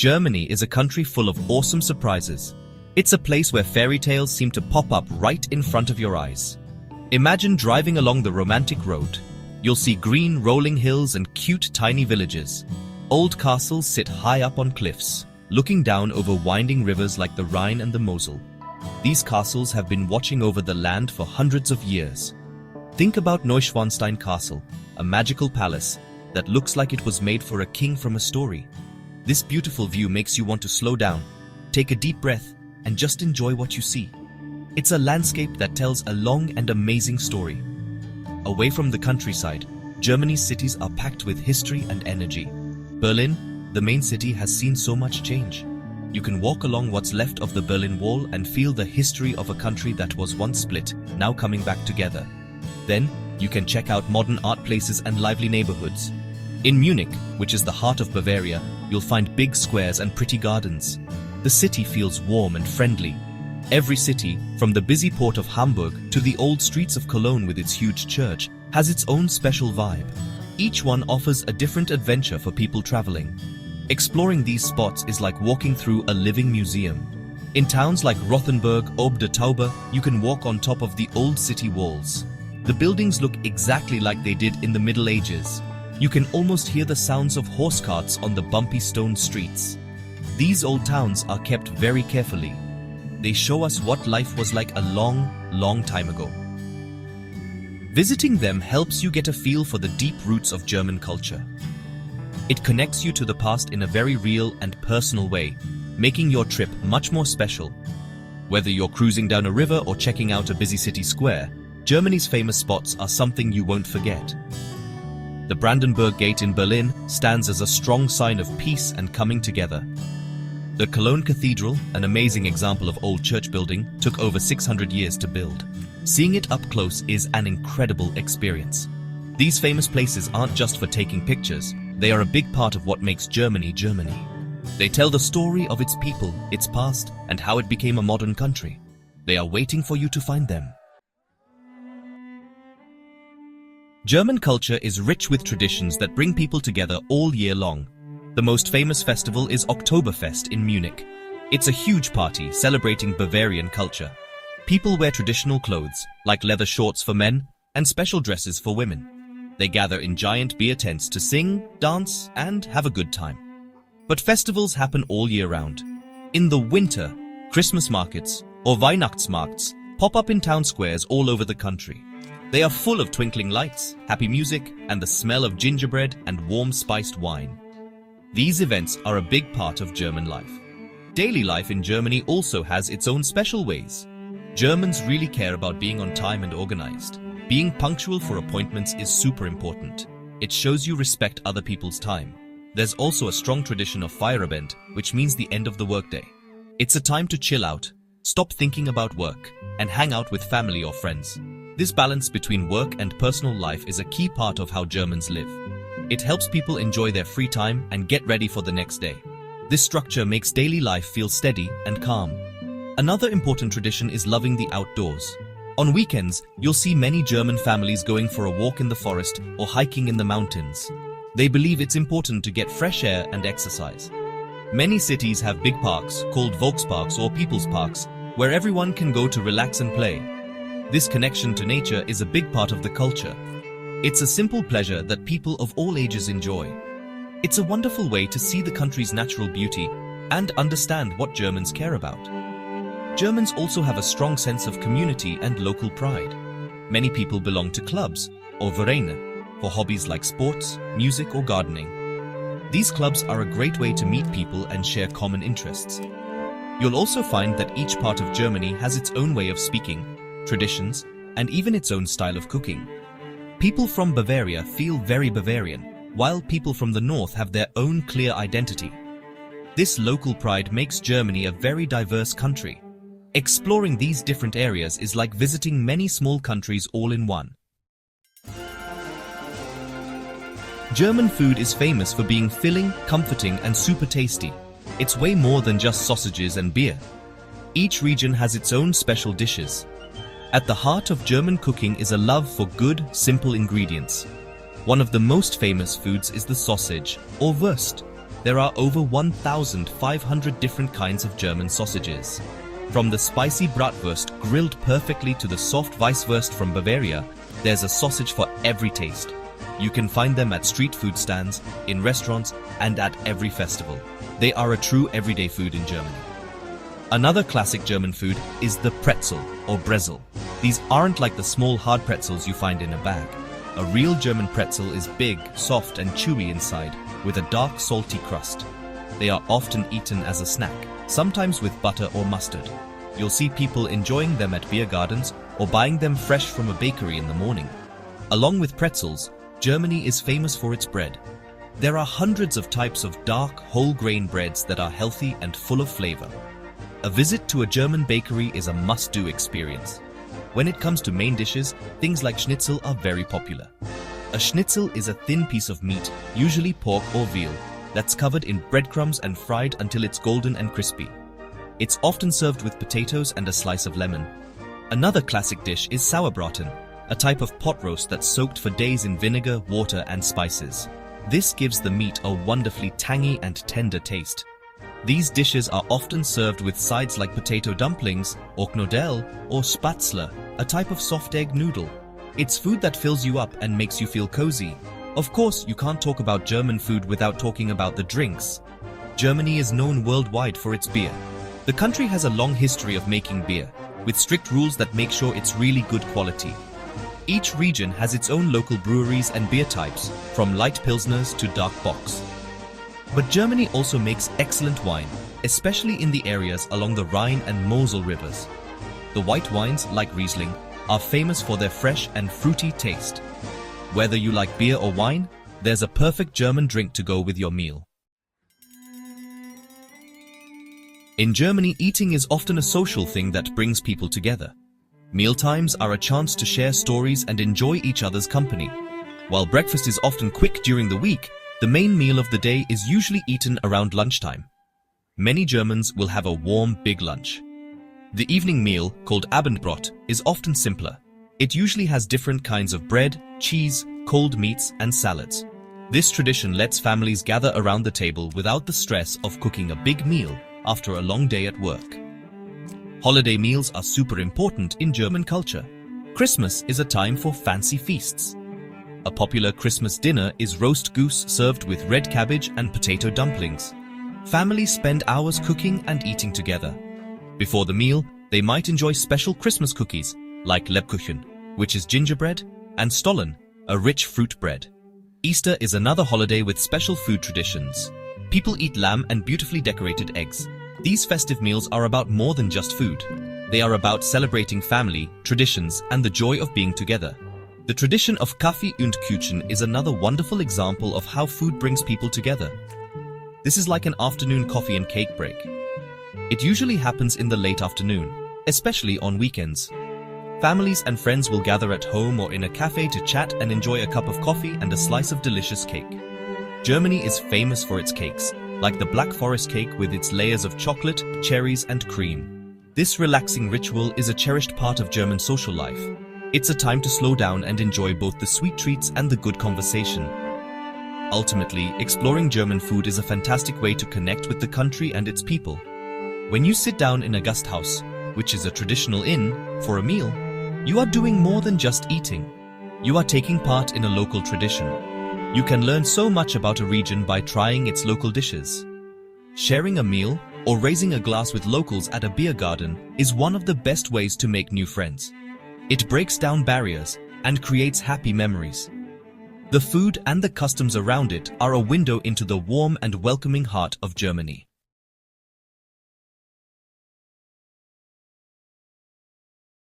Germany is a country full of awesome surprises. It's a place where fairy tales seem to pop up right in front of your eyes. Imagine driving along the romantic road. You'll see green rolling hills and cute tiny villages. Old castles sit high up on cliffs, looking down over winding rivers like the Rhine and the Mosel. These castles have been watching over the land for hundreds of years. Think about Neuschwanstein Castle, a magical palace that looks like it was made for a king from a story. This beautiful view makes you want to slow down, take a deep breath, and just enjoy what you see. It's a landscape that tells a long and amazing story. Away from the countryside, Germany's cities are packed with history and energy. Berlin, the main city, has seen so much change. You can walk along what's left of the Berlin Wall and feel the history of a country that was once split, now coming back together. Then, you can check out modern art places and lively neighborhoods. In Munich, which is the heart of Bavaria, you'll find big squares and pretty gardens. The city feels warm and friendly. Every city, from the busy port of Hamburg to the old streets of Cologne with its huge church, has its own special vibe. Each one offers a different adventure for people traveling. Exploring these spots is like walking through a living museum. In towns like Rothenburg, Ob der Tauber, you can walk on top of the old city walls. The buildings look exactly like they did in the Middle Ages. You can almost hear the sounds of horse carts on the bumpy stone streets. These old towns are kept very carefully. They show us what life was like a long time ago. Visiting them helps you get a feel for the deep roots of German culture. It connects you to the past in a very real and personal way, making your trip much more special. Whether you're cruising down a river or checking out a busy city square, Germany's famous spots are something you won't forget. The Brandenburg Gate in Berlin stands as a strong sign of peace and coming together. The Cologne Cathedral, an amazing example of old church building, took over 600 years to build. Seeing it up close is an incredible experience. These famous places aren't just for taking pictures, they are a big part of what makes Germany, Germany. They tell the story of its people, its past, and how it became a modern country. They are waiting for you to find them. German culture is rich with traditions that bring people together all year long. The most famous festival is Oktoberfest in Munich. It's a huge party celebrating Bavarian culture. People wear traditional clothes, like leather shorts for men and special dresses for women. They gather in giant beer tents to sing, dance, and have a good time. But festivals happen all year round. In the winter, Christmas markets, or Weihnachtsmarkts, pop up in town squares all over the country. They are full of twinkling lights, happy music, and the smell of gingerbread and warm spiced wine. These events are a big part of German life. Daily life in Germany also has its own special ways. Germans really care about being on time and organized. Being punctual for appointments is super important. It shows you respect other people's time. There's also a strong tradition of Feierabend, which means the end of the workday. It's a time to chill out, stop thinking about work, and hang out with family or friends. This balance between work and personal life is a key part of how Germans live. It helps people enjoy their free time and get ready for the next day. This structure makes daily life feel steady and calm. Another important tradition is loving the outdoors. On weekends, you'll see many German families going for a walk in the forest or hiking in the mountains. They believe it's important to get fresh air and exercise. Many cities have big parks, called Volksparks or People's Parks, where everyone can go to relax and play. This connection to nature is a big part of the culture. It's a simple pleasure that people of all ages enjoy. It's a wonderful way to see the country's natural beauty and understand what Germans care about. Germans also have a strong sense of community and local pride. Many people belong to clubs, or Vereine, for hobbies like sports, music or gardening. These clubs are a great way to meet people and share common interests. You'll also find that each part of Germany has its own way of speaking, traditions, and even its own style of cooking. People from Bavaria feel very Bavarian, while people from the north have their own clear identity. This local pride makes Germany a very diverse country. Exploring these different areas is like visiting many small countries all in one. German food is famous for being filling, comforting, and super tasty. It's way more than just sausages and beer. Each region has its own special dishes. At the heart of German cooking is a love for good, simple ingredients. One of the most famous foods is the sausage, or Wurst. There are over 1,500 different kinds of German sausages. From the spicy bratwurst grilled perfectly to the soft Weisswurst from Bavaria, there's a sausage for every taste. You can find them at street food stands, in restaurants, and at every festival. They are a true everyday food in Germany. Another classic German food is the pretzel or Brezel. These aren't like the small hard pretzels you find in a bag. A real German pretzel is big, soft, and chewy inside, with a dark, salty crust. They are often eaten as a snack, sometimes with butter or mustard. You'll see people enjoying them at beer gardens or buying them fresh from a bakery in the morning. Along with pretzels, Germany is famous for its bread. There are hundreds of types of dark, whole grain breads that are healthy and full of flavor. A visit to a German bakery is a must-do experience. When it comes to main dishes, things like schnitzel are very popular. A schnitzel is a thin piece of meat, usually pork or veal, that's covered in breadcrumbs and fried until it's golden and crispy. It's often served with potatoes and a slice of lemon. Another classic dish is sauerbraten, a type of pot roast that's soaked for days in vinegar, water, and spices. This gives the meat a wonderfully tangy and tender taste. These dishes are often served with sides like potato dumplings, or knödel, or spätzle, a type of soft egg noodle. It's food that fills you up and makes you feel cozy. Of course, you can't talk about German food without talking about the drinks. Germany is known worldwide for its beer. The country has a long history of making beer, with strict rules that make sure it's really good quality. Each region has its own local breweries and beer types, from light pilsners to dark bocks. But Germany also makes excellent wine, especially in the areas along the Rhine and Mosel rivers. The white wines, like Riesling, are famous for their fresh and fruity taste. Whether you like beer or wine, there's a perfect German drink to go with your meal. In Germany, eating is often a social thing that brings people together. Mealtimes are a chance to share stories and enjoy each other's company. While breakfast is often quick during the week, the main meal of the day is usually eaten around lunchtime. Many Germans will have a warm, big lunch. The evening meal, called Abendbrot, is often simpler. It usually has different kinds of bread, cheese, cold meats, and salads. This tradition lets families gather around the table without the stress of cooking a big meal after a long day at work. Holiday meals are super important in German culture. Christmas is a time for fancy feasts. A popular Christmas dinner is roast goose served with red cabbage and potato dumplings. Families spend hours cooking and eating together. Before the meal, they might enjoy special Christmas cookies like Lebkuchen, which is gingerbread, and Stollen, a rich fruit bread. Easter is another holiday with special food traditions. People eat lamb and beautifully decorated eggs. These festive meals are about more than just food. They are about celebrating family, traditions, and the joy of being together. The tradition of Kaffee und Kuchen is another wonderful example of how food brings people together. This is like an afternoon coffee and cake break. It usually happens in the late afternoon, especially on weekends. Families and friends will gather at home or in a cafe to chat and enjoy a cup of coffee and a slice of delicious cake. Germany is famous for its cakes, like the Black Forest cake with its layers of chocolate, cherries, and cream. This relaxing ritual is a cherished part of German social life. It's a time to slow down and enjoy both the sweet treats and the good conversation. Ultimately, exploring German food is a fantastic way to connect with the country and its people. When you sit down in a Gasthaus, which is a traditional inn, for a meal, you are doing more than just eating. You are taking part in a local tradition. You can learn so much about a region by trying its local dishes. Sharing a meal or raising a glass with locals at a beer garden is one of the best ways to make new friends. It breaks down barriers and creates happy memories. The food and the customs around it are a window into the warm and welcoming heart of Germany.